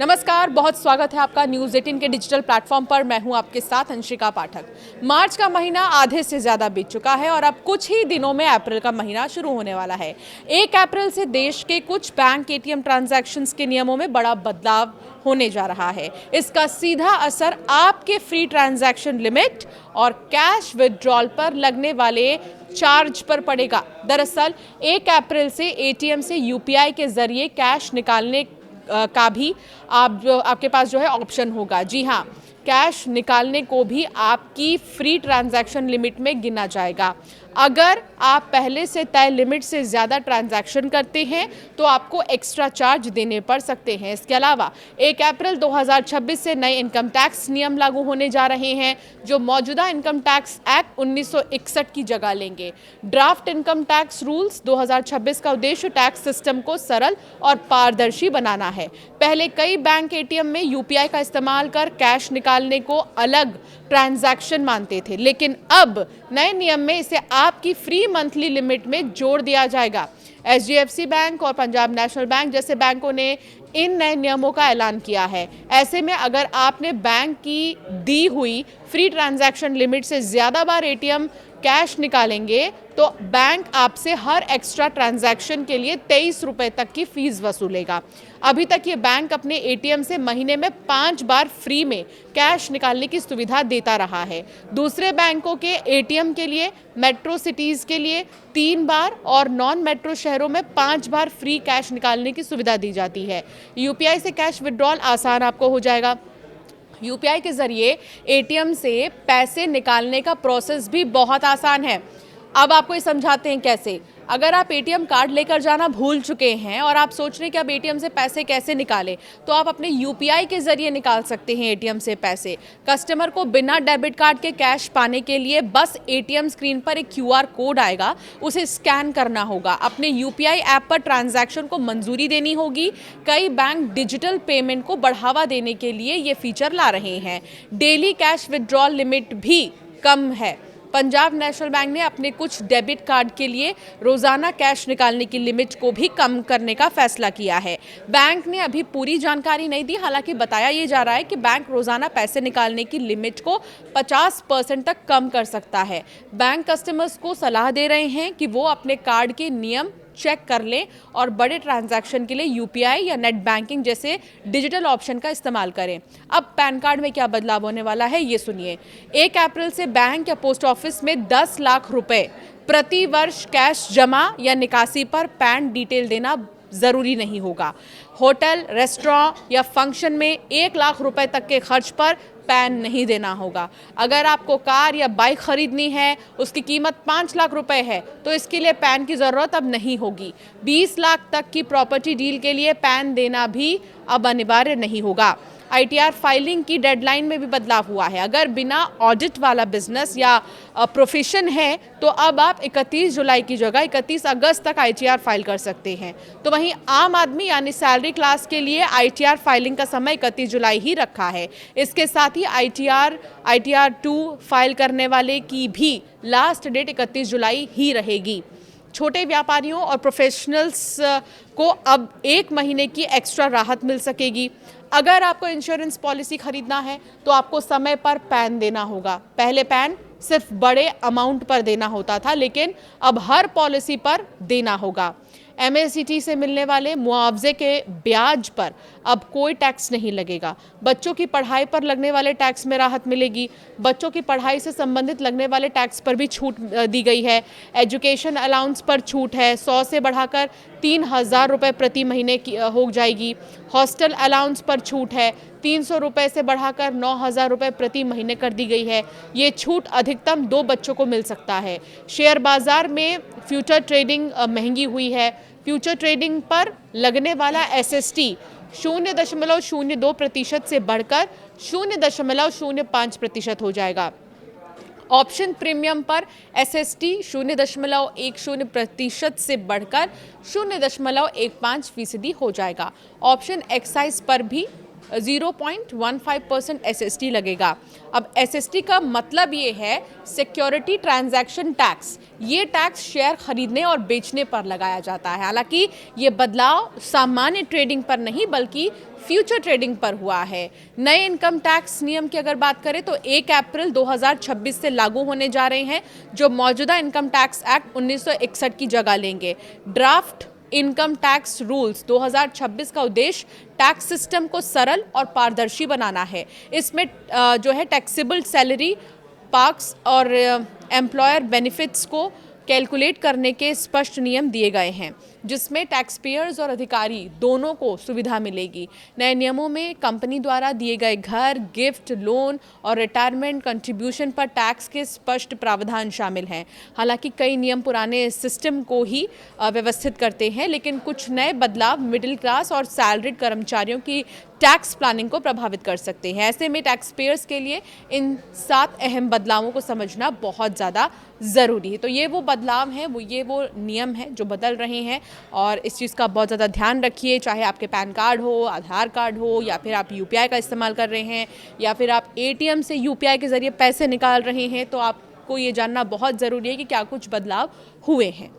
नमस्कार, बहुत स्वागत है आपका न्यूज़ 18 के डिजिटल प्लेटफॉर्म पर। मैं हूं आपके साथ अंशिका पाठक। मार्च का महीना आधे से ज़्यादा बीत चुका है और अब कुछ ही दिनों में अप्रैल का महीना शुरू होने वाला है। 1 अप्रैल से देश के कुछ बैंक एटीएम ट्रांजैक्शंस के नियमों में बड़ा बदलाव होने जा रहा है। इसका सीधा असर आपके फ्री ट्रांजैक्शन लिमिट और कैश विड्रॉल पर लगने वाले चार्ज पर पड़ेगा। दरअसल 1 अप्रैल से एटीएम से यूपीआई के जरिए कैश निकालने का भी आपके पास जो है ऑप्शन होगा। जी हाँ, कैश निकालने को भी आपकी फ्री ट्रांजैक्शन लिमिट में गिना जाएगा। अगर आप पहले से तय लिमिट से ज़्यादा ट्रांजैक्शन करते हैं तो आपको एक्स्ट्रा चार्ज देने पड़ सकते हैं। इसके अलावा 1 अप्रैल 2026 से नए इनकम टैक्स नियम लागू होने जा रहे हैं जो मौजूदा इनकम टैक्स एक्ट 1961 की जगह लेंगे। ड्राफ्ट इनकम टैक्स रूल्स 2026 का उद्देश्य टैक्स सिस्टम को सरल और पारदर्शी बनाना है। पहले कई बैंक एटीएम में यूपीआई का इस्तेमाल कर कैश निकालने को अलग ट्रांजैक्शन मानते थे, लेकिन अब नए नियम में इसे आपकी फ्री मंथली लिमिट में जोड़ दिया जाएगा। एचडीएफसी बैंक और पंजाब नेशनल बैंक जैसे बैंकों ने इन नए नियमों का ऐलान किया है। ऐसे में अगर आपने बैंक की दी हुई फ्री ट्रांजैक्शन लिमिट से ज़्यादा बार एटीएम कैश निकालेंगे तो बैंक आपसे हर एक्स्ट्रा ट्रांजैक्शन के लिए 23 रुपये तक की फीस वसूलेगा। अभी तक ये बैंक अपने एटीएम से महीने में 5 बार फ्री में कैश निकालने की सुविधा देता रहा है। दूसरे बैंकों के एटीएम के लिए मेट्रो सिटीज़ के लिए 3 बार और नॉन मेट्रो शहरों में 5 बार फ्री कैश निकालने की सुविधा दी जाती है। यूपीआई से कैश विड्रॉल आसान आपको हो जाएगा। यूपीआई के ज़रिए एटीएम से पैसे निकालने का प्रोसेस भी बहुत आसान है। अब आपको ये समझाते हैं कैसे। अगर आप एटीएम कार्ड लेकर जाना भूल चुके हैं और आप सोच रहे हैं कि अब एटीएम से पैसे कैसे निकालें, तो आप अपने यूपीआई के ज़रिए निकाल सकते हैं एटीएम से पैसे। कस्टमर को बिना डेबिट कार्ड के कैश पाने के लिए बस एटीएम स्क्रीन पर एक क्यूआर कोड आएगा, उसे स्कैन करना होगा। अपने यूपीआई ऐप पर ट्रांजैक्शन को मंजूरी देनी होगी। कई बैंक डिजिटल पेमेंट को बढ़ावा देने के लिए ये फीचर ला रहे हैं। डेली कैश विड्रॉल लिमिट भी कम है। पंजाब नेशनल बैंक ने अपने कुछ डेबिट कार्ड के लिए रोज़ाना कैश निकालने की लिमिट को भी कम करने का फैसला किया है। बैंक ने अभी पूरी जानकारी नहीं दी, हालांकि बताया ये जा रहा है कि बैंक रोज़ाना पैसे निकालने की लिमिट को 50% तक कम कर सकता है। बैंक कस्टमर्स को सलाह दे रहे हैं कि वो अपने कार्ड के नियम चेक कर लें और बड़े ट्रांजैक्शन के लिए यूपीआई या नेट बैंकिंग जैसे डिजिटल ऑप्शन का इस्तेमाल करें। अब पैन कार्ड में क्या बदलाव होने वाला है ये सुनिए। 1 अप्रैल से बैंक या पोस्ट ऑफिस में 10 लाख रुपए प्रति वर्ष कैश जमा या निकासी पर पैन डिटेल देना ज़रूरी नहीं होगा। होटल, रेस्टोरेंट या फंक्शन में 1 लाख रुपए तक के खर्च पर पैन नहीं देना होगा। अगर आपको कार या बाइक खरीदनी है, उसकी कीमत 5 लाख रुपए है, तो इसके लिए पैन की ज़रूरत अब नहीं होगी। 20 लाख तक की प्रॉपर्टी डील के लिए पैन देना भी अब अनिवार्य नहीं होगा। आईटीआर फाइलिंग की डेडलाइन में भी बदलाव हुआ है। अगर बिना ऑडिट वाला बिजनेस या प्रोफेशन है तो अब आप 31 जुलाई की जगह 31 अगस्त तक आईटीआर फाइल कर सकते हैं। तो वहीं आम आदमी यानी सैलरी क्लास के लिए आईटीआर फाइलिंग का समय 31 जुलाई ही रखा है। इसके साथ ही आईटीआर 2 फाइल करने वाले की भी लास्ट डेट 31 जुलाई ही रहेगी। छोटे व्यापारियों और प्रोफेशनल्स को अब 1 महीने की एक्स्ट्रा राहत मिल सकेगी। अगर आपको इंश्योरेंस पॉलिसी खरीदना है तो आपको समय पर पैन देना होगा। पहले पैन सिर्फ बड़े अमाउंट पर देना होता था, लेकिन अब हर पॉलिसी पर देना होगा। एमएससीटी से मिलने वाले मुआवजे के ब्याज पर अब कोई टैक्स नहीं लगेगा। बच्चों की पढ़ाई पर लगने वाले टैक्स में राहत मिलेगी। बच्चों की पढ़ाई से संबंधित लगने वाले टैक्स पर भी छूट दी गई है। एजुकेशन अलाउंस पर छूट है, 100 से बढ़ाकर 3000 रुपये प्रति महीने की हो जाएगी। हॉस्टल अलाउंस पर छूट है, 300 रुपये से बढ़ाकर 9000 रुपये प्रति महीने कर दी गई है। ये छूट अधिकतम 2 बच्चों को मिल सकता है। शेयर बाजार में फ्यूचर ट्रेडिंग महंगी हुई है। फ्यूचर ट्रेडिंग पर लगने वाला एसएसटी 0.02% से बढ़कर 0.05% हो जाएगा। ऑप्शन प्रीमियम पर एसएसटी 0.10% से बढ़कर 0.15% हो जाएगा। ऑप्शन एक्साइज पर भी 0.15% SST लगेगा। अब SST का मतलब ये है सिक्योरिटी ट्रांजैक्शन टैक्स। ये टैक्स शेयर खरीदने और बेचने पर लगाया जाता है। हालांकि ये बदलाव सामान्य ट्रेडिंग पर नहीं बल्कि फ्यूचर ट्रेडिंग पर हुआ है। नए इनकम टैक्स नियम की अगर बात करें तो 1 अप्रैल 2026 से लागू होने जा रहे हैं, जो मौजूदा इनकम टैक्स एक्ट 1961 की जगह लेंगे। ड्राफ्ट इनकम टैक्स रूल्स 2026 का उद्देश्य टैक्स सिस्टम को सरल और पारदर्शी बनाना है। इसमें जो है टैक्सेबल सैलरी, पार्क्स और एम्प्लॉयर बेनिफिट्स को कैलकुलेट करने के स्पष्ट नियम दिए गए हैं, जिसमें टैक्स पेयर्स और अधिकारी दोनों को सुविधा मिलेगी। नए नियमों में कंपनी द्वारा दिए गए घर, गिफ्ट, लोन और रिटायरमेंट कंट्रीब्यूशन पर टैक्स के स्पष्ट प्रावधान शामिल हैं। हालांकि कई नियम पुराने सिस्टम को ही व्यवस्थित करते हैं, लेकिन कुछ नए बदलाव मिडिल क्लास और सैलरीड कर्मचारियों की टैक्स प्लानिंग को प्रभावित कर सकते हैं। ऐसे में टैक्स पेयर्स के लिए इन 7 अहम बदलावों को समझना बहुत ज़्यादा ज़रूरी है। तो ये वो बदलाव हैं, वो नियम हैं जो बदल रहे हैं, और इस चीज़ का बहुत ज़्यादा ध्यान रखिए। चाहे आपके पैन कार्ड हो, आधार कार्ड हो, या फिर आप UPI का इस्तेमाल कर रहे हैं, या फिर आप ATM से UPI के ज़रिए पैसे निकाल रहे हैं, तो आपको ये जानना बहुत ज़रूरी है कि क्या कुछ बदलाव हुए हैं।